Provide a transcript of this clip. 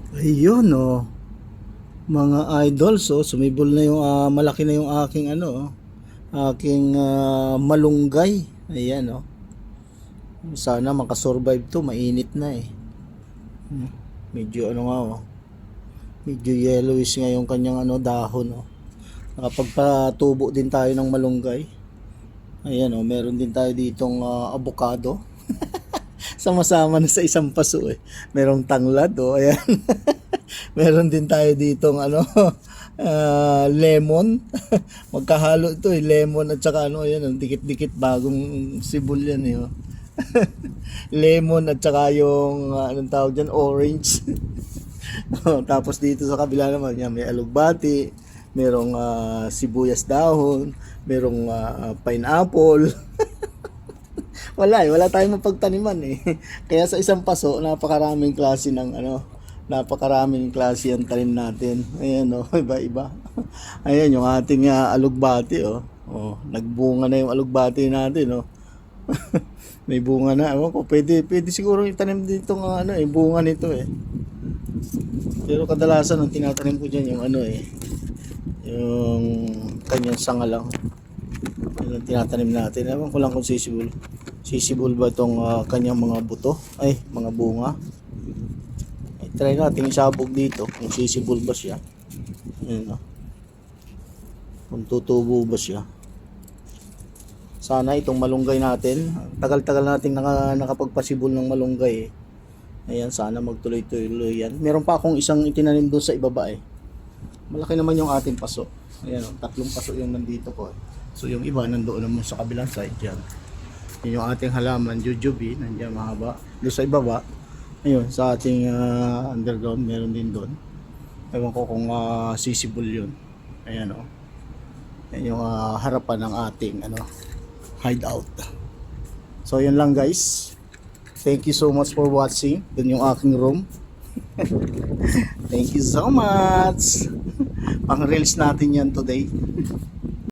Ayun, oh, mga idols, oh, sumibol na yung malaki na yung aking aking malunggay. Ayan, oh. Sana makasurvive to, mainit na eh. Medyo ano nga, oh. Medyo yellowish nga yung kanyang dahon, oh. Nakapagpatubo din tayo ng malunggay. Ayan, oh, meron din tayo ditong avocado. Sama-sama na sa isang paso eh. Merong tanglad, oh, ayan. Meron din tayo ditong lemon. Magkahalo ito eh, lemon at saka ayan, dikit-dikit bagong sibol yan eh. Oh. Lemon at saka yung anong tawag dyan, orange. Oh, tapos dito sa kabila naman yan, may alugbati, merong sibuyas dahon, merong pineapple. Wala tayong mapagtaniman eh. Kaya sa isang paso, napakaraming klase ng napakaraming klase ang tanim natin. Ayan oh, iba-iba. Ayan yung ating alugbati oh. Oh, nagbunga na yung alugbati natin oh. May bunga na. Ewan ko, pwede siguro itanim dito ng bunga nito eh. Pero kadalasan ang tinatanim ko diyan yung yung kanyang sanga lang. Yun ang tinatanim natin. Ewan ko lang kung sisibol ba itong kanyang mga buto, ay mga bunga. Ay, try natin isabog dito kung sisibol ba siya. Ayan, kung tutubo ba siya. Sana itong malunggay natin, tagal-tagal nating nakapagpasibol ng malunggay eh. Ayan, sana magtuloy-tuloy yan. Meron pa akong isang itinanim doon sa ibaba eh. Malaki naman yung ating paso. Ayan, 3 paso yung nandito ko. So yung iba nandoon naman sa kabilang side dyan. Yun yung ating halaman, jujube, nandiyan mahaba. Doon sa ibaba, ayun, sa ating underground, meron din doon. Ewan ko kung sisibol yun. Ayan o. Yan yung harapan ng ating hideout. So yun lang guys. Thank you so much for watching. Dun yung aking room. Thank you so much. Pang reels natin yan today.